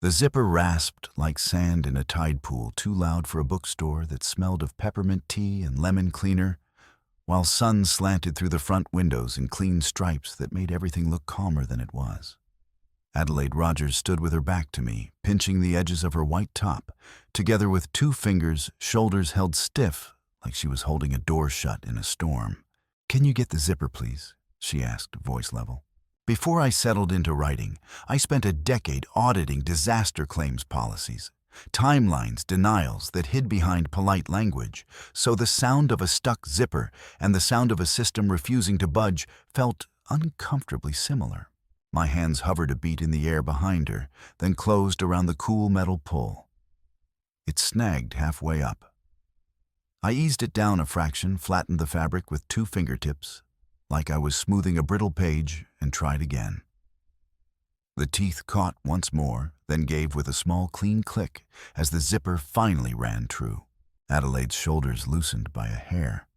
The zipper rasped like sand in a tide pool, too loud for a bookstore that smelled of peppermint tea and lemon cleaner, while sun slanted through the front windows in clean stripes that made everything look calmer than it was. Adelaide Rogers stood with her back to me, pinching the edges of her white top, together with two fingers, shoulders held stiff like she was holding a door shut in a storm. "Can you get the zipper, please?" she asked, voice level. Before I settled into writing, I spent a decade auditing disaster claims policies, timelines, denials that hid behind polite language, so the sound of a stuck zipper and the sound of a system refusing to budge felt uncomfortably similar. My hands hovered a beat in the air behind her, then closed around the cool metal pull. It snagged halfway up. I eased it down a fraction, flattened the fabric with two fingertips, like I was smoothing a brittle page, and tried again. The teeth caught once more, then gave with a small, clean click as the zipper finally ran true. Adelaide's shoulders loosened by a hair.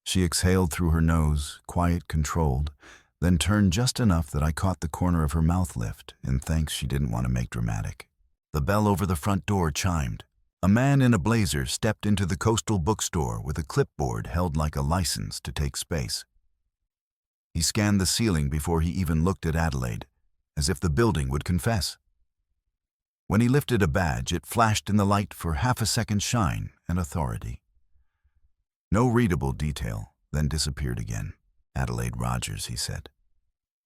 She exhaled through her nose, quiet, controlled, then turned just enough that I caught the corner of her mouth lift, in thanks she didn't want to make dramatic. The bell over the front door chimed. A man in a blazer stepped into the coastal bookstore with a clipboard held like a license to take space. He scanned the ceiling before he even looked at Adelaide, as if the building would confess. When he lifted a badge, it flashed in the light for half a second shine and authority. No readable detail, then disappeared again. "Adelaide Rogers," he said.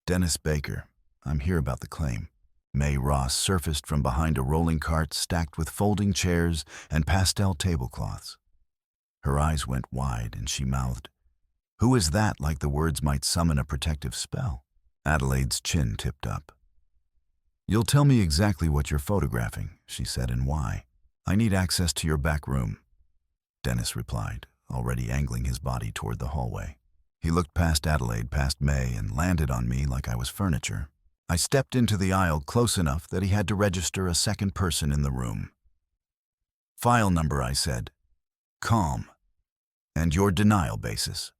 "Dennis Baker. I'm here about the claim." May Ross surfaced from behind a rolling cart stacked with folding chairs and pastel tablecloths. Her eyes went wide and she mouthed, "Who is that?" like the words might summon a protective spell. Adelaide's chin tipped up. "You'll tell me exactly what you're photographing," she said, "and why. I need access to your back room," Dennis replied, already angling his body toward the hallway. He looked past Adelaide, past May, and landed on me like I was furniture. I stepped into the aisle close enough that he had to register a second person in the room. "File number," I said. "Calm. And your denial basis."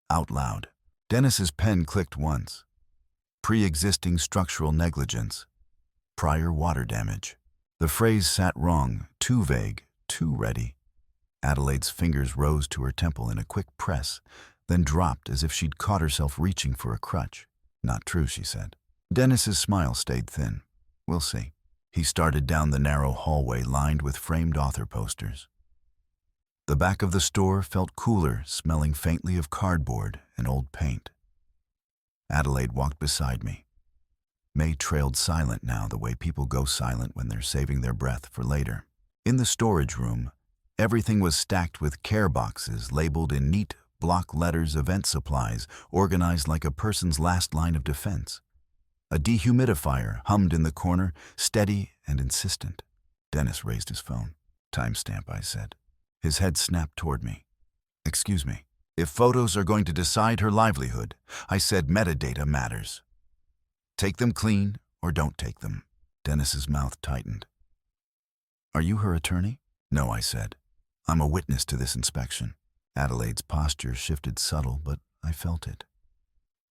Out loud. Dennis's pen clicked once. Pre-existing structural negligence. Prior water damage. The phrase sat wrong, too vague, too ready. Adelaide's fingers rose to her temple in a quick press, then dropped as if she'd caught herself reaching for a crutch. "Not true," she said. Dennis's smile stayed thin. "We'll see." He started down the narrow hallway lined with framed author posters. The back of the store felt cooler, smelling faintly of cardboard and old paint. Adelaide walked beside me. May trailed silent now, the way people go silent when they're saving their breath for later. In the storage room, everything was stacked with care boxes labeled in neat block letters, event supplies, organized like a person's last line of defense. A dehumidifier hummed in the corner, steady and insistent. Dennis raised his phone. "Timestamp," I said. His head snapped toward me. "Excuse me. If photos are going to decide her livelihood," I said, "metadata matters. Take them clean or don't take them." Dennis's mouth tightened. "Are you her attorney?" "No," I said. "I'm a witness to this inspection." Adelaide's posture shifted subtle, but I felt it.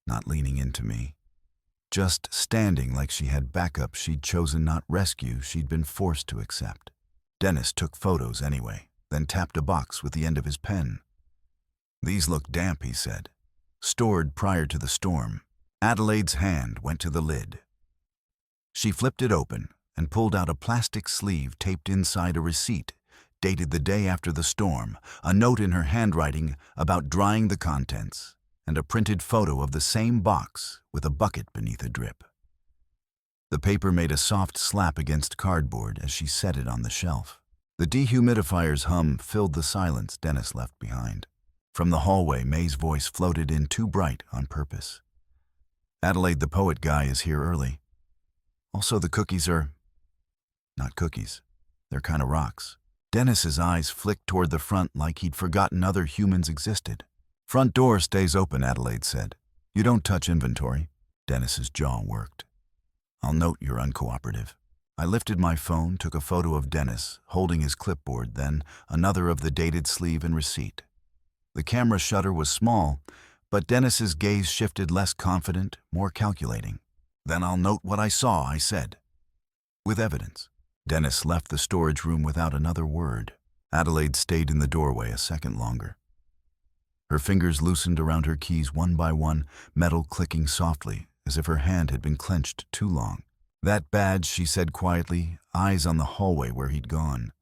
Not leaning into me. Just standing like she had backup she'd chosen, not rescue she'd been forced to accept. Dennis took photos anyway, then tapped a box with the end of his pen. "These look damp," he said. "Stored prior to the storm." Adelaide's hand went to the lid. She flipped it open and pulled out a plastic sleeve taped inside a receipt, dated the day after the storm, a note in her handwriting about drying the contents, and a printed photo of the same box with a bucket beneath a drip. The paper made a soft slap against cardboard as she set it on the shelf. The dehumidifier's hum filled the silence Dennis left behind. From the hallway, May's voice floated in too bright on purpose. "Adelaide, the poet guy, is here early. Also, the cookies are not cookies. They're kind of rocks." Dennis's eyes flicked toward the front like he'd forgotten other humans existed. "Front door stays open," Adelaide said. "You don't touch inventory." Dennis's jaw worked. "I'll note you're uncooperative." I lifted my phone, took a photo of Dennis, holding his clipboard, then another of the dated sleeve and receipt. The camera shutter was small, but Dennis's gaze shifted, less confident, more calculating. "Then I'll note what I saw," I said. with evidence. Dennis left the storage room without another word. Adelaide stayed in the doorway a second longer. Her fingers loosened around her keys one by one, metal clicking softly, as if her hand had been clenched too long. "That badge," she said quietly, eyes on the hallway where he'd gone.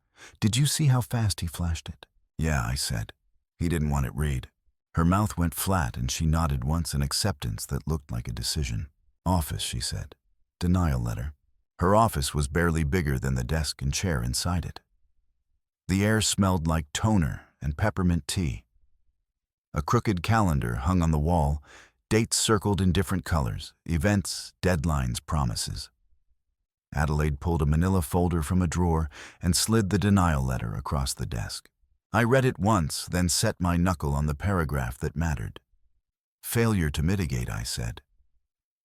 "Did you see how fast he flashed it?" "Yeah," I said. He didn't want it read. Her mouth went flat and she nodded once in acceptance that looked like a decision. "Office," she said. "Denial letter." Her office was barely bigger than the desk and chair inside it. The air smelled like toner and peppermint tea. A crooked calendar hung on the wall, dates circled in different colors, events, deadlines, promises. Adelaide pulled a manila folder from a drawer and slid the denial letter across the desk. I read it once, then set my knuckle on the paragraph that mattered. "Failure to mitigate," I said.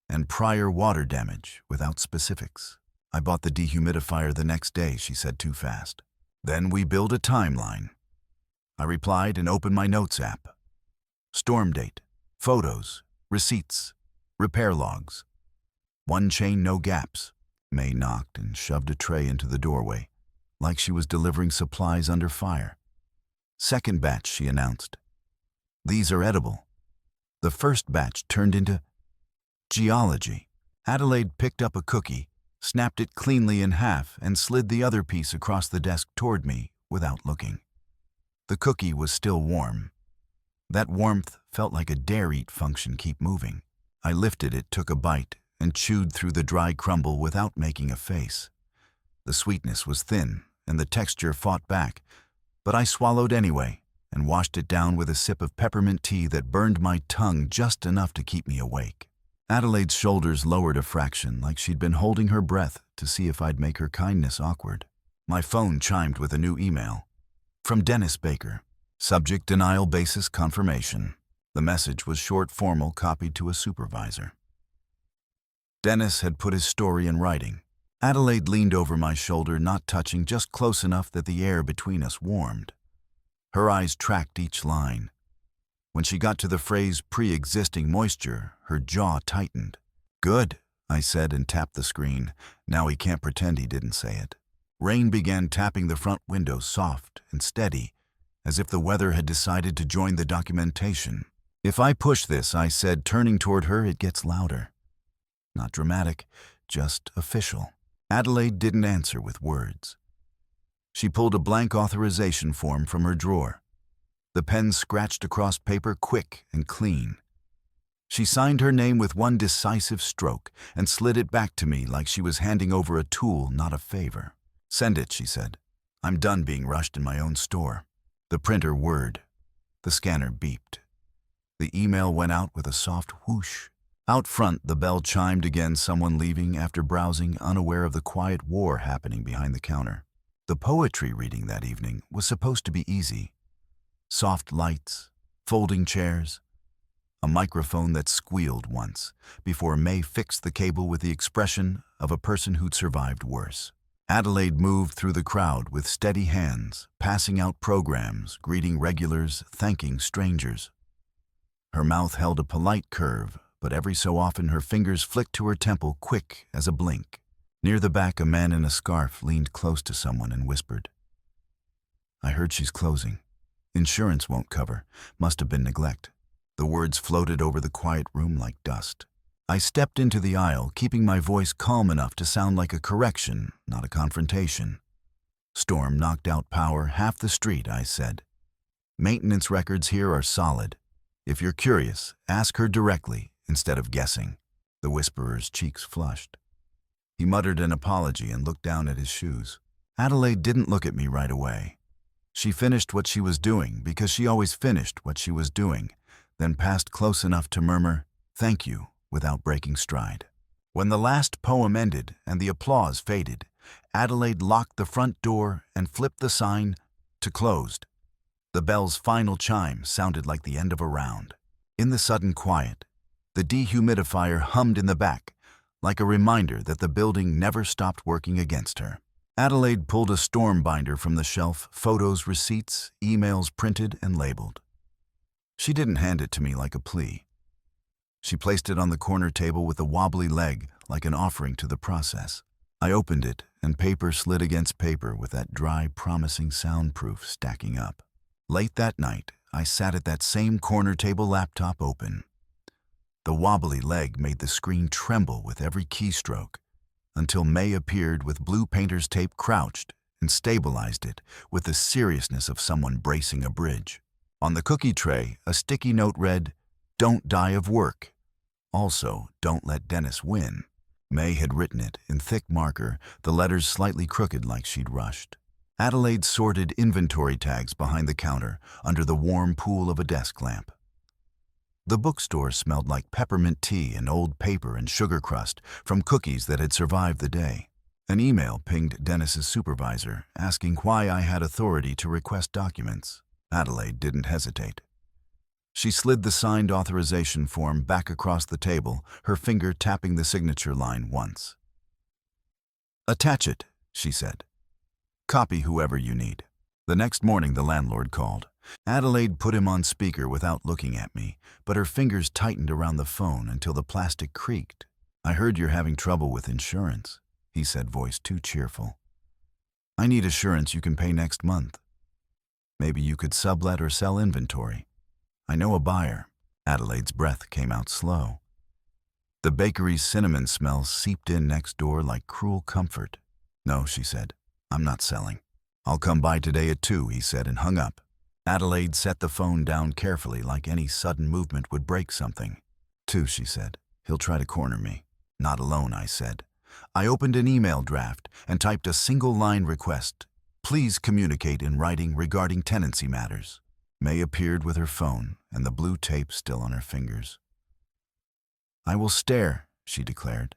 "And prior water damage, without specifics. I bought the dehumidifier the next day," she said too fast. "Then we build a timeline." I replied and opened my notes app. Storm date, photos, receipts, repair logs. One chain, no gaps. May knocked and shoved a tray into the doorway, like she was delivering supplies under fire. "Second batch," she announced. "These are edible." The first batch turned into geology. Adelaide picked up a cookie, snapped it cleanly in half, and slid the other piece across the desk toward me without looking. The cookie was still warm. That warmth felt like a dare-eat function keep moving. I lifted it, took a bite, and chewed through the dry crumble without making a face. The sweetness was thin, and the texture fought back, but I swallowed anyway and washed it down with a sip of peppermint tea that burned my tongue just enough to keep me awake. Adelaide's shoulders lowered a fraction, like she'd been holding her breath to see if I'd make her kindness awkward. My phone chimed with a new email. From Dennis Baker. Subject: denial basis confirmation. The message was short, formal, copied to a supervisor. Dennis had put his story in writing. Adelaide leaned over my shoulder, not touching, just close enough that the air between us warmed. Her eyes tracked each line. When she got to the phrase pre-existing moisture, her jaw tightened. "Good," I said and tapped the screen. Now he can't pretend he didn't say it. Rain began tapping the front window, soft and steady, as if the weather had decided to join the documentation. "If I push this," I said, turning toward her, "it gets louder." Not dramatic, just official. Adelaide didn't answer with words. She pulled a blank authorization form from her drawer. The pen scratched across paper, quick and clean. She signed her name with one decisive stroke and slid it back to me like she was handing over a tool, not a favor. "Send it," she said. "I'm done being rushed in my own store." The printer whirred. The scanner beeped. The email went out with a soft whoosh. Out front, the bell chimed again, someone leaving after browsing, unaware of the quiet war happening behind the counter. The poetry reading that evening was supposed to be easy. Soft lights, folding chairs, a microphone that squealed once, before May fixed the cable with the expression of a person who'd survived worse. Adelaide moved through the crowd with steady hands, passing out programs, greeting regulars, thanking strangers. Her mouth held a polite curve, but every so often her fingers flicked to her temple, quick as a blink. Near the back, a man in a scarf leaned close to someone and whispered, "I heard she's closing. Insurance won't cover. Must have been neglect." The words floated over the quiet room like dust. I stepped into the aisle, keeping my voice calm enough to sound like a correction, not a confrontation. "Storm knocked out power half the street," I said. "Maintenance records here are solid. If you're curious, ask her directly instead of guessing." The whisperer's cheeks flushed. He muttered an apology and looked down at his shoes. Adelaide didn't look at me right away. She finished what she was doing, because she always finished what she was doing, then passed close enough to murmur, "Thank you," without breaking stride. When the last poem ended and the applause faded, Adelaide locked the front door and flipped the sign to closed. The bell's final chime sounded like the end of a round. In the sudden quiet, the dehumidifier hummed in the back, like a reminder that the building never stopped working against her. Adelaide pulled a storm binder from the shelf, photos, receipts, emails printed and labeled. She didn't hand it to me like a plea. She placed it on the corner table with a wobbly leg, like an offering to the process. I opened it, and paper slid against paper with that dry, promising soundproof stacking up. Late that night, I sat at that same corner table laptop open. The wobbly leg made the screen tremble with every keystroke, until May appeared with blue painter's tape crouched and stabilized it with the seriousness of someone bracing a bridge. On the cookie tray, a sticky note read, "Don't die of work. Also, don't let Dennis win." May had written it in thick marker, the letters slightly crooked like she'd rushed. Adelaide sorted inventory tags behind the counter under the warm pool of a desk lamp. The bookstore smelled like peppermint tea and old paper and sugar crust from cookies that had survived the day. An email pinged Dennis's supervisor, asking why I had authority to request documents. Adelaide didn't hesitate. She slid the signed authorization form back across the table, her finger tapping the signature line once. "Attach it," she said. "Copy whoever you need." The next morning the landlord called. Adelaide put him on speaker without looking at me, but her fingers tightened around the phone until the plastic creaked. "I heard you're having trouble with insurance," he said, voice too cheerful. "I need assurance you can pay next month. Maybe you could sublet or sell inventory. I know a buyer." Adelaide's breath came out slow. The bakery's cinnamon smell seeped in next door like cruel comfort. "No," she said. "I'm not selling." "I'll come by today at 2, he said, and hung up. Adelaide set the phone down carefully, like any sudden movement would break something. 2, she said. "He'll try to corner me." "Not alone," I said. I opened an email draft and typed a single-line request. "Please communicate in writing regarding tenancy matters." May appeared with her phone and the blue tape still on her fingers. "I will stare," she declared.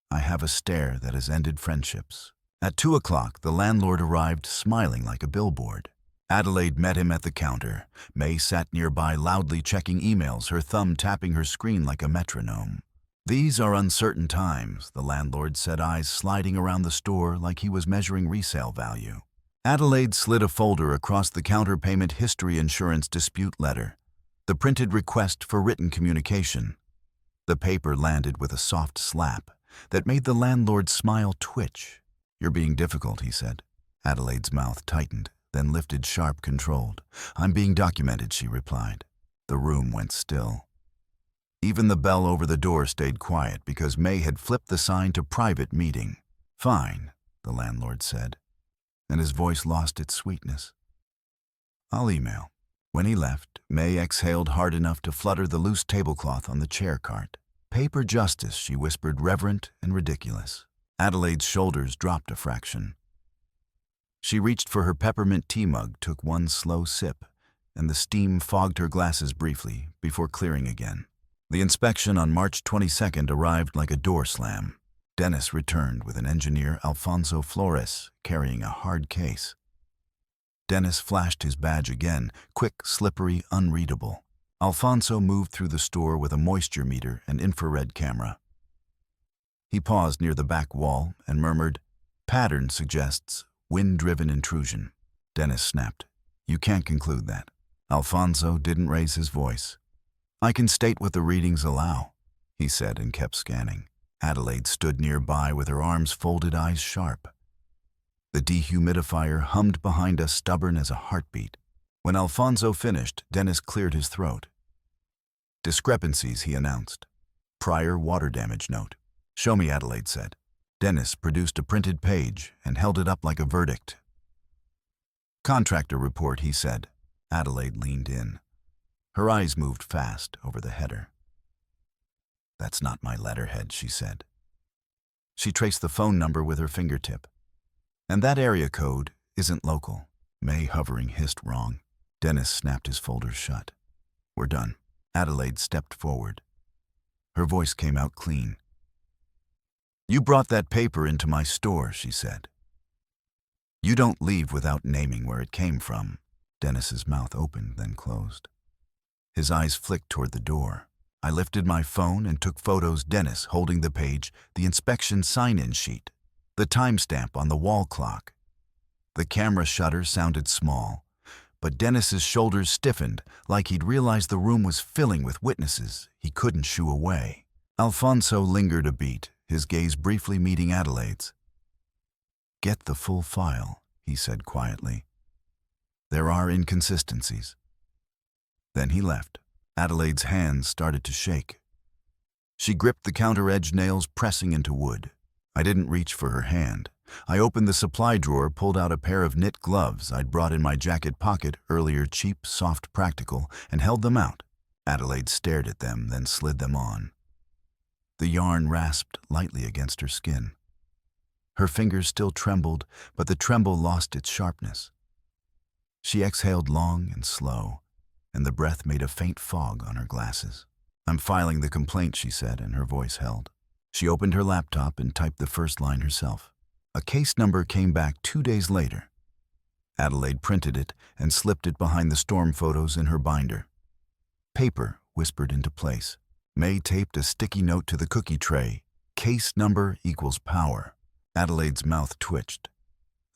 "I have a stare that has ended friendships." At 2 o'clock, the landlord arrived, smiling like a billboard. Adelaide met him at the counter. May sat nearby, loudly checking emails, her thumb tapping her screen like a metronome. "These are uncertain times," the landlord said, eyes sliding around the store like he was measuring resale value. Adelaide slid a folder across the counter. Payment history, insurance dispute letter. The printed request for written communication. The paper landed with a soft slap that made the landlord's smile twitch. "You're being difficult," he said. Adelaide's mouth tightened, then lifted sharp, controlled. "I'm being documented," she replied. The room went still. Even the bell over the door stayed quiet because May had flipped the sign to private meeting. "Fine," the landlord said, and his voice lost its sweetness. "I'll email." When he left, May exhaled hard enough to flutter the loose tablecloth on the chair cart. "Paper justice," she whispered, reverent and ridiculous. Adelaide's shoulders dropped a fraction. She reached for her peppermint tea mug, took one slow sip, and the steam fogged her glasses briefly before clearing again. The inspection on March 22nd arrived like a door slam. Dennis returned with an engineer, Alfonso Flores, carrying a hard case. Dennis flashed his badge again, quick, slippery, unreadable. Alfonso moved through the store with a moisture meter and infrared camera. He paused near the back wall and murmured, "Pattern suggests wind-driven intrusion." Dennis snapped, "You can't conclude that." Alfonso didn't raise his voice. "I can state what the readings allow," he said, and kept scanning. Adelaide stood nearby with her arms folded, eyes sharp. The dehumidifier hummed behind us, stubborn as a heartbeat. When Alfonso finished, Dennis cleared his throat. "Discrepancies," he announced. "Prior water damage note." "Show me," Adelaide said. Dennis produced a printed page and held it up like a verdict. "Contractor report," he said. Adelaide leaned in. Her eyes moved fast over the header. "That's not my letterhead," she said. She traced the phone number with her fingertip. "And that area code isn't local." May, hovering, hissed, "Wrong." Dennis snapped his folders shut. "We're done." Adelaide stepped forward. Her voice came out clean. "You brought that paper into my store," she said. "You don't leave without naming where it came from." Dennis's mouth opened, then closed. His eyes flicked toward the door. I lifted my phone and took photos. Dennis holding the page, the inspection sign-in sheet, the timestamp on the wall clock. The camera shutter sounded small, but Dennis's shoulders stiffened like he'd realized the room was filling with witnesses he couldn't shoo away. Alfonso lingered a beat, his gaze briefly meeting Adelaide's. "Get the full file," he said quietly. "There are inconsistencies." Then he left. Adelaide's hands started to shake. She gripped the counter-edged nails, pressing into wood. I didn't reach for her hand. I opened the supply drawer, pulled out a pair of knit gloves I'd brought in my jacket pocket earlier, cheap, soft, practical, and held them out. Adelaide stared at them, then slid them on. The yarn rasped lightly against her skin. Her fingers still trembled, but the tremble lost its sharpness. She exhaled long and slow, and the breath made a faint fog on her glasses. "I'm filing the complaint," she said, and her voice held. She opened her laptop and typed the first line herself. A case number came back 2 days later. Adelaide printed it and slipped it behind the storm photos in her binder. Paper whispered into place. May taped a sticky note to the cookie tray. "Case number equals power." Adelaide's mouth twitched.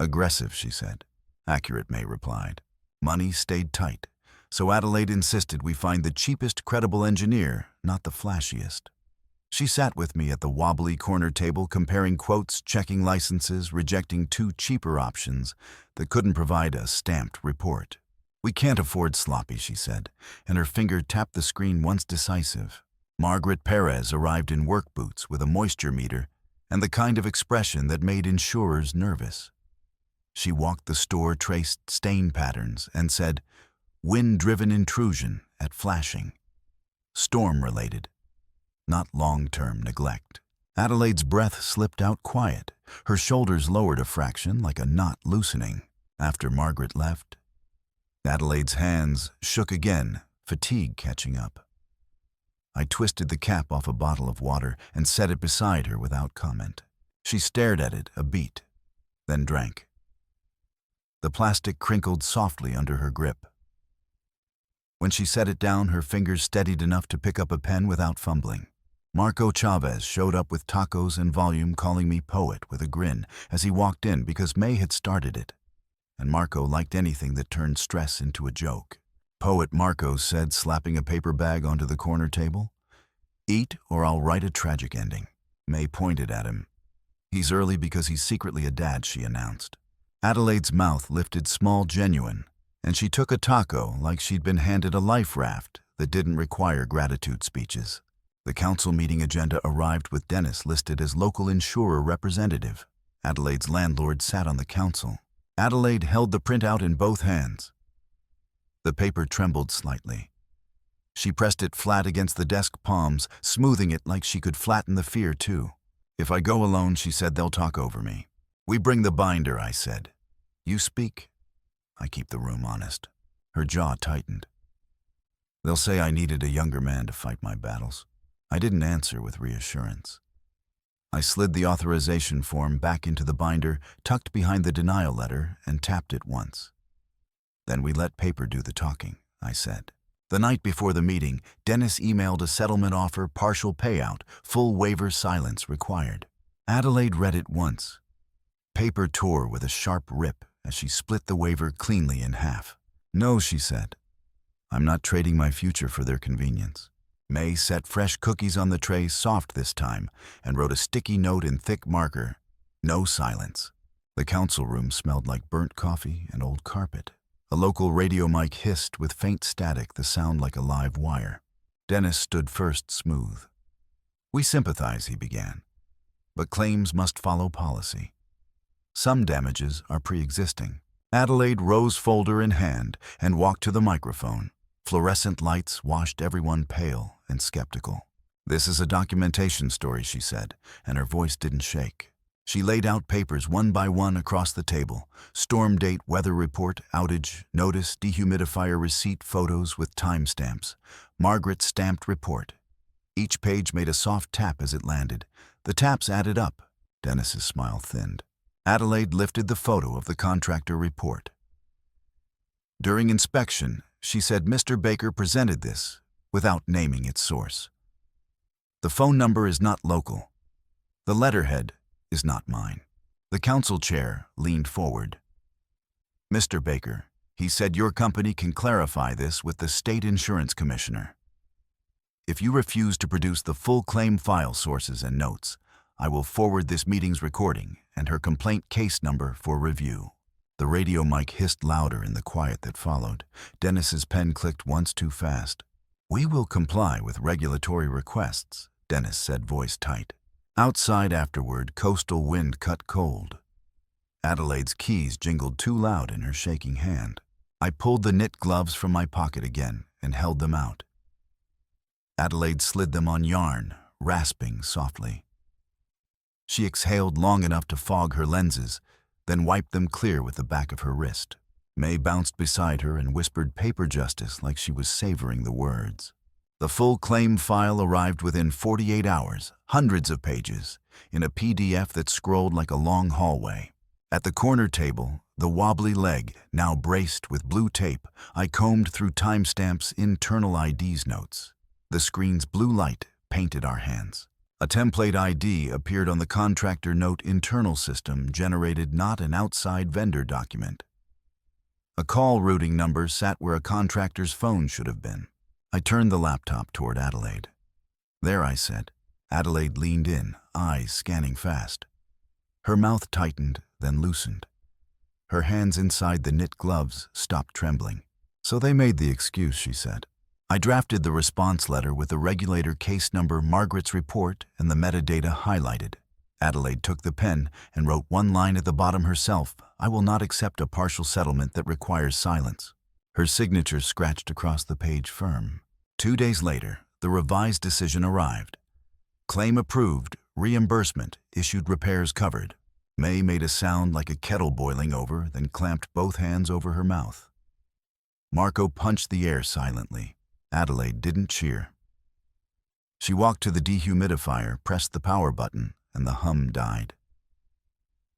"Aggressive," she said. "Accurate," May replied. Money stayed tight, so Adelaide insisted we find the cheapest credible engineer, not the flashiest. She sat with me at the wobbly corner table, comparing quotes, checking licenses, rejecting 2 cheaper options that couldn't provide a stamped report. "We can't afford sloppy," she said, and her finger tapped the screen once decisive. Margaret Perez arrived in work boots with a moisture meter and the kind of expression that made insurers nervous. She walked the store, traced stain patterns, and said, "Wind-driven intrusion at flashing. Storm-related, not long-term neglect." Adelaide's breath slipped out quiet. Her shoulders lowered a fraction, like a knot loosening. After Margaret left, Adelaide's hands shook again, fatigue catching up. I twisted the cap off a bottle of water and set it beside her without comment. She stared at it a beat, then drank. The plastic crinkled softly under her grip. When she set it down, her fingers steadied enough to pick up a pen without fumbling. Marco Chavez showed up with tacos and volume, calling me poet with a grin as he walked in because May had started it. And Marco liked anything that turned stress into a joke. "Poet," Marco said, slapping a paper bag onto the corner table. "Eat or I'll write a tragic ending." May pointed at him. "He's early because he's secretly a dad," she announced. Adelaide's mouth lifted small, genuine, and she took a taco like she'd been handed a life raft that didn't require gratitude speeches. The council meeting agenda arrived with Dennis listed as local insurer representative. Adelaide's landlord sat on the council. Adelaide held the printout in both hands. The paper trembled slightly. She pressed it flat against the desk palms, smoothing it like she could flatten the fear too. "If I go alone," she said, "they'll talk over me." "We bring the binder," I said. "You speak." I keep the room honest. Her jaw tightened. "They'll say I needed a younger man to fight my battles." I didn't answer with reassurance. I slid the authorization form back into the binder, tucked behind the denial letter, and tapped it once. "Then we let paper do the talking," I said. The night before the meeting, Dennis emailed a settlement offer, partial payout, full waiver, silence required. Adelaide read it once. Paper tore with a sharp rip as she split the waiver cleanly in half. "No," she said. "I'm not trading my future for their convenience." May set fresh cookies on the tray, soft this time, and wrote a sticky note in thick marker. No silence. The council room smelled like burnt coffee and old carpet. A local radio mic hissed with faint static, the sound like a live wire. Dennis stood first, smooth. "We sympathize," he began, "but claims must follow policy. Some damages are pre-existing." Adelaide rose, folder in hand, and walked to the microphone. Fluorescent lights washed everyone pale and skeptical. "This is a documentation story," she said, and her voice didn't shake. She laid out papers one by one across the table. Storm date, weather report, outage, notice, dehumidifier receipt, photos with timestamps. Margaret's stamped report. Each page made a soft tap as it landed. The taps added up. Dennis's smile thinned. Adelaide lifted the photo of the contractor report. During inspection, she said Mr. Baker presented this without naming its source. The phone number is not local. The letterhead is not mine. The council chair leaned forward. "Mr. Baker," he said, "your company can clarify this with the state insurance commissioner. If you refuse to produce the full claim file sources and notes, I will forward this meeting's recording and her complaint case number for review." The radio mic hissed louder in the quiet that followed. Dennis's pen clicked once too fast. "We will comply with regulatory requests," Dennis said, voice tight. Outside afterward, coastal wind cut cold. Adelaide's keys jingled too loud in her shaking hand. I pulled the knit gloves from my pocket again and held them out. Adelaide slid them on yarn, rasping softly. She exhaled long enough to fog her lenses, then wiped them clear with the back of her wrist. May bounced beside her and whispered paper justice like she was savoring the words. The full claim file arrived within 48 hours, hundreds of pages, in a PDF that scrolled like a long hallway. At the corner table, the wobbly leg, now braced with blue tape, I combed through timestamps' internal IDs notes. The screen's blue light painted our hands. A template ID appeared on the contractor note internal system, generated not an outside vendor document. A call routing number sat where a contractor's phone should have been. I turned the laptop toward Adelaide. "There," I said. Adelaide leaned in, eyes scanning fast. Her mouth tightened, then loosened. Her hands inside the knit gloves stopped trembling. "So they made the excuse," she said. I drafted the response letter with the regulator case number, Margaret's report, and the metadata highlighted. Adelaide took the pen and wrote one line at the bottom herself: "I will not accept a partial settlement that requires silence." Her signature scratched across the page firm. 2 days later, the revised decision arrived. Claim approved, reimbursement issued, repairs covered. May made a sound like a kettle boiling over, then clamped both hands over her mouth. Marco punched the air silently. Adelaide didn't cheer. She walked to the dehumidifier, pressed the power button, and the hum died.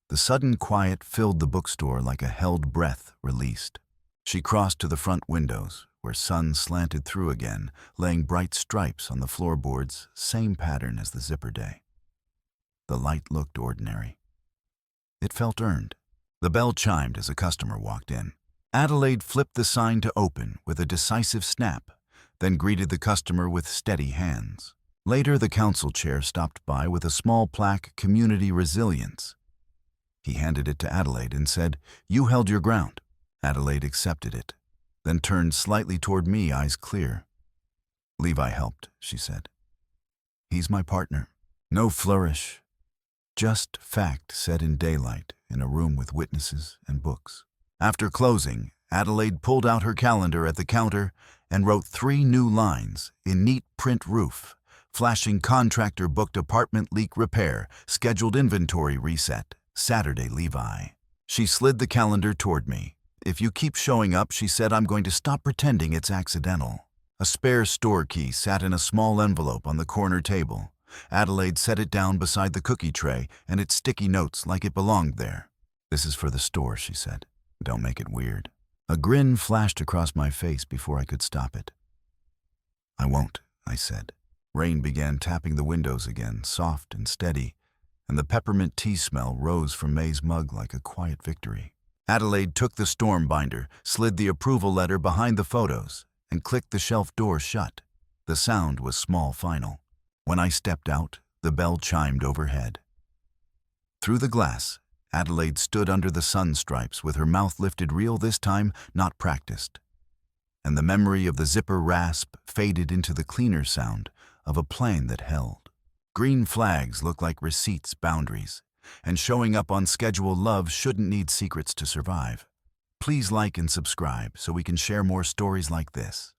The sudden quiet filled the bookstore like a held breath released. She crossed to the front windows, where sun slanted through again, laying bright stripes on the floorboards, same pattern as the zipper day. The light looked ordinary. It felt earned. The bell chimed as a customer walked in. Adelaide flipped the sign to open with a decisive snap, then greeted the customer with steady hands. Later, the council chair stopped by with a small plaque, "Community Resilience." He handed it to Adelaide and said, "You held your ground." Adelaide accepted it, then turned slightly toward me, eyes clear. "Levi helped," she said. "He's my partner." No flourish, just fact said in daylight in a room with witnesses and books. After closing, Adelaide pulled out her calendar at the counter and wrote 3 new lines in neat print roof, flashing: "Contractor booked apartment leak repair, scheduled inventory reset, Saturday, Levi." She slid the calendar toward me. "If you keep showing up," she said, "I'm going to stop pretending it's accidental." A spare store key sat in a small envelope on the corner table. Adelaide set it down beside the cookie tray and its sticky notes like it belonged there. "This is for the store," she said. "Don't make it weird." A grin flashed across my face before I could stop it. "I won't," I said. Rain began tapping the windows again, soft and steady, and the peppermint tea smell rose from May's mug like a quiet victory. Adelaide took the storm binder, slid the approval letter behind the photos, and clicked the shelf door shut. The sound was small final. When I stepped out, the bell chimed overhead. Through the glass, Adelaide stood under the sun stripes with her mouth lifted, real this time, not practiced. And the memory of the zipper rasp faded into the cleaner sound of a plane that held. Green flags look like receipts, boundaries, and showing up on schedule. Love shouldn't need secrets to survive. Please like and subscribe so we can share more stories like this.